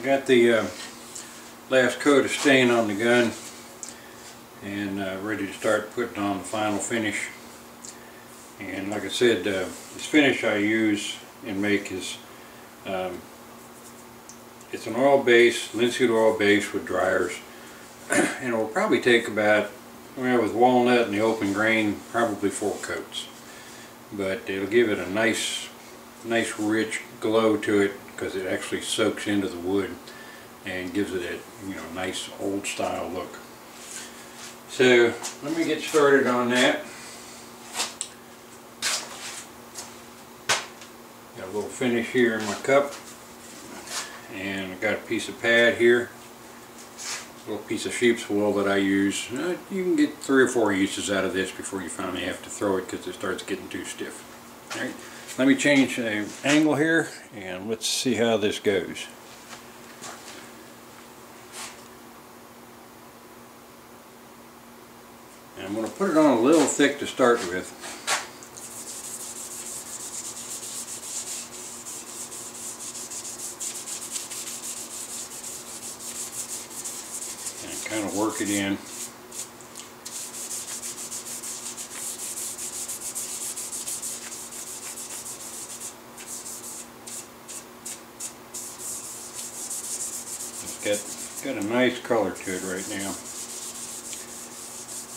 got the last coat of stain on the gun and ready to start putting on the final finish. And like I said, this finish I use and make is it's an oil base, linseed oil base with dryers, and it will probably take about, well, with walnut and the open grain, probably 4 coats. But it'll give it a nice rich glow to it because it actually soaks into the wood and gives it a, you know, nice old style look. So let me get started on that. Got a little finish here in my cup, and I've got a piece of pad here, a little piece of sheep's wool that I use. You can get 3 or 4 uses out of this before you finally have to throw it because it starts getting too stiff. Alright, let me change the angle here and let's see how this goes. And I'm going to put it on a little thick to start with. And kind of work it in. It's got a nice color to it right now.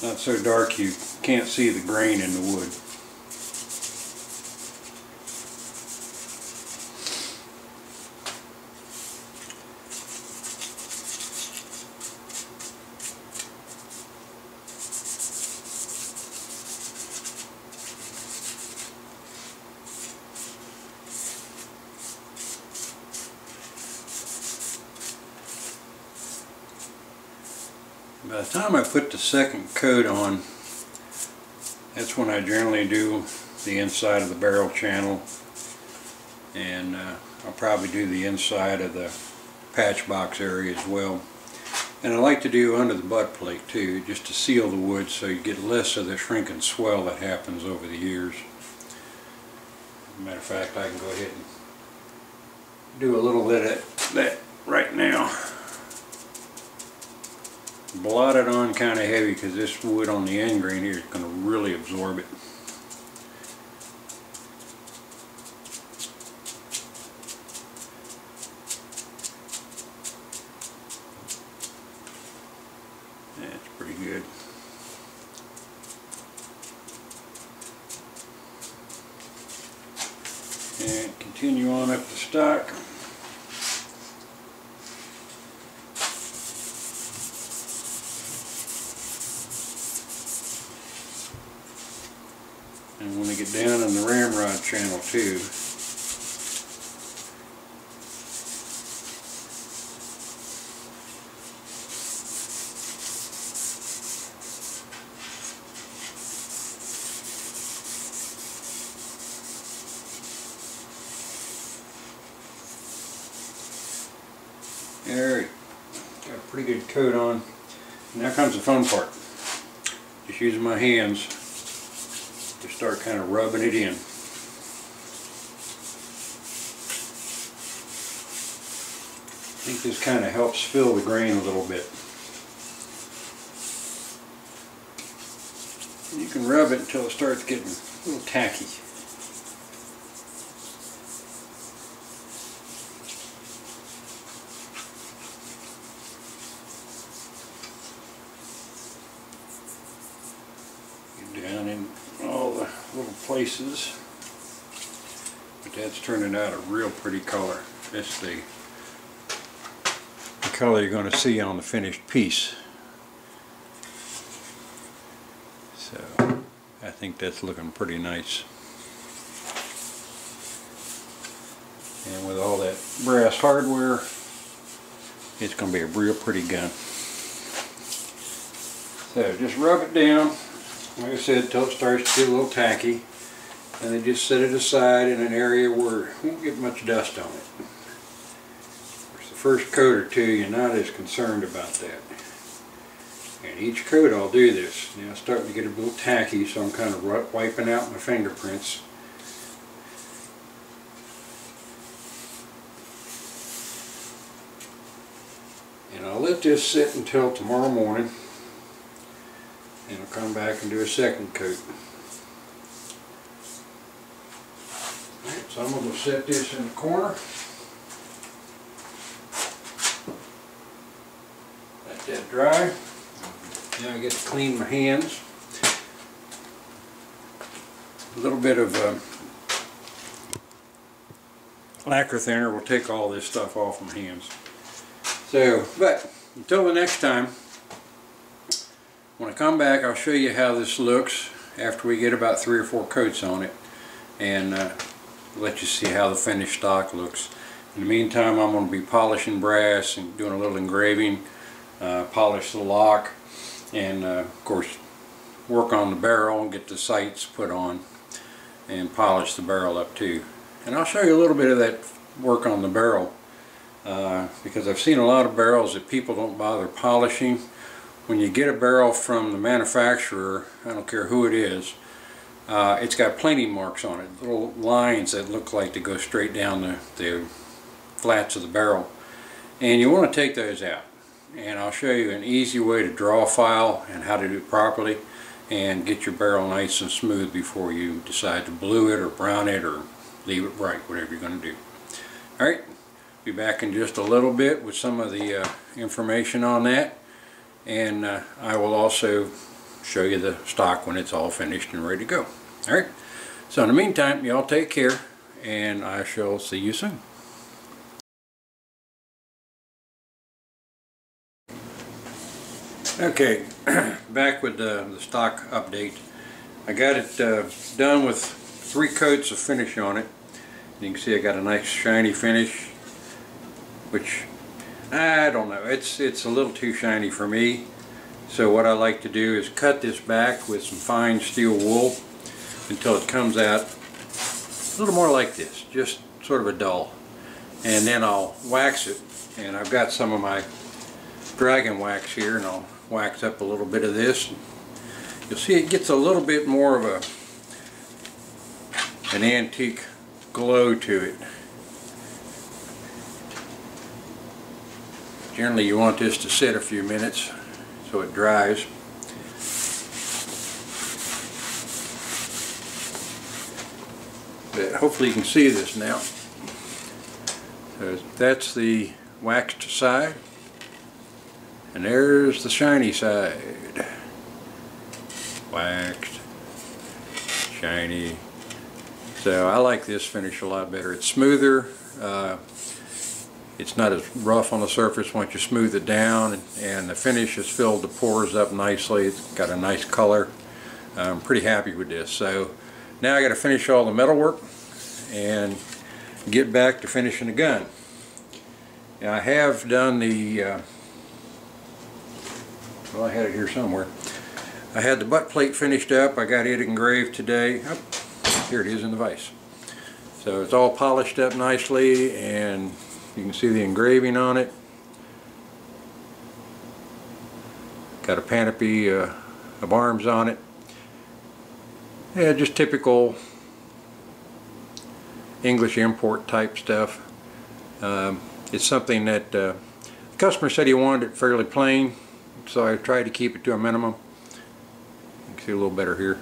Not so dark you can't see the grain in the wood. By the time I put the second coat on, that's when I generally do the inside of the barrel channel, and I'll probably do the inside of the patch box area as well. And I like to do under the butt plate too, just to seal the wood so you get less of the shrink and swell that happens over the years. As a matter of fact, I can go ahead and do a little bit of that right now. Blot it on kind of heavy because this wood on the end grain here is going to really absorb it. That's pretty good. And continue on up the stock. And when I get down in the ramrod channel too, there, got a pretty good coat on. Now comes the fun part. Just using my hands to start kind of rubbing it in. I think this kind of helps fill the grain a little bit. And you can rub it until it starts getting a little tacky. Get down in all the little places, but that's turning out a real pretty color. That's the color you're going to see on the finished piece. So I think that's looking pretty nice. And with all that brass hardware, it's going to be a real pretty gun. So just rub it down, like I said, until it starts to get a little tacky, and then just set it aside in an area where it won't get much dust on it. The first coat or two, you're not as concerned about that. And each coat I'll do this. Now it's starting to get a little tacky, so I'm kind of wiping out my fingerprints. let this sit until tomorrow morning, and I'll come back and do a second coat. Alright, so I'm going to set this in the corner. Let that dry. Now I get to clean my hands. A little bit of lacquer thinner will take all this stuff off my hands. So, but until the next time, when I come back, I'll show you how this looks after we get about 3 or 4 coats on it, and let you see how the finished stock looks. In the meantime, I'm going to be polishing brass and doing a little engraving, polish the lock, and of course work on the barrel and get the sights put on and polish the barrel up too. And I'll show you a little bit of that work on the barrel, because I've seen a lot of barrels that people don't bother polishing. When you get a barrel from the manufacturer, I don't care who it is, it's got planing marks on it, little lines that look like they go straight down the flats of the barrel, and you want to take those out. And I'll show you an easy way to draw a file and how to do it properly and get your barrel nice and smooth before you decide to blue it or brown it or leave it bright, whatever you're going to do. Alright, be back in just a little bit with some of the information on that, and I will also show you the stock when it's all finished and ready to go. Alright, so in the meantime, y'all take care, and I shall see you soon. Okay, back with the stock update. I got it done with 3 coats of finish on it. You can see I got a nice shiny finish, which I don't know, it's a little too shiny for me. So what I like to do is cut this back with some fine steel wool until it comes out a little more like this, just sort of a dull. And then I'll wax it, and I've got some of my dragon wax here, and I'll wax up a little bit of this. You'll see it gets a little bit more of an antique glow to it. Generally you want this to sit a few minutes so it dries. But hopefully you can see this now. So that's the waxed side, and there's the shiny side. Waxed, shiny. So I like this finish a lot better. It's smoother. It's not as rough on the surface once you smooth it down, and the finish has filled the pores up nicely. It's got a nice color. I'm pretty happy with this. So now I got to finish all the metal work and get back to finishing the gun. Now I have done the well, I had it here somewhere. I had the butt plate finished up. I got it engraved today. Oh, here it is in the vise. So it's all polished up nicely, and you can see the engraving on it. Got a panoply of arms on it. Yeah, just typical English import type stuff. It's something that the customer said he wanted it fairly plain, so I tried to keep it to a minimum. You can see a little better here.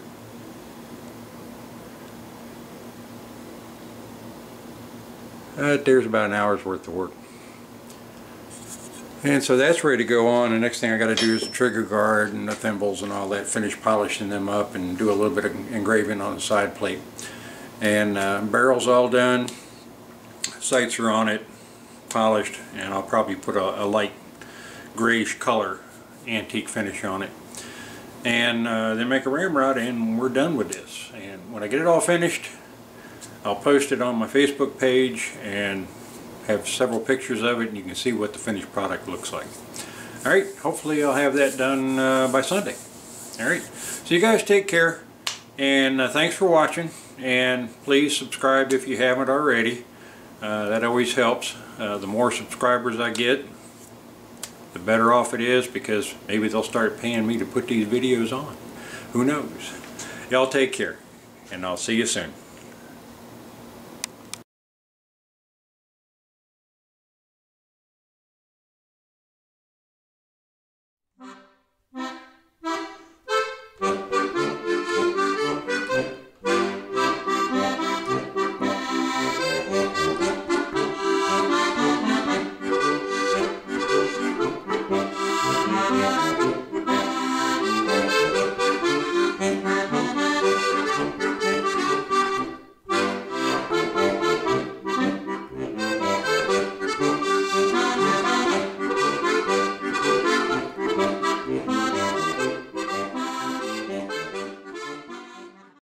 There's about an hour's worth of work. And so that's ready to go on. The next thing I got to do is the trigger guard and the thimbles and all that, finish polishing them up and do a little bit of engraving on the side plate. And barrel's all done, sights are on it, polished, and I'll probably put a light grayish color antique finish on it. And then make a ramrod, and we're done with this. And when I get it all finished, I'll post it on my Facebook page and have several pictures of it, and you can see what the finished product looks like. Alright, hopefully I'll have that done by Sunday. Alright, so you guys take care, and thanks for watching, and please subscribe if you haven't already. That always helps. The more subscribers I get, the better off it is, because maybe they'll start paying me to put these videos on. Who knows? Y'all take care, and I'll see you soon.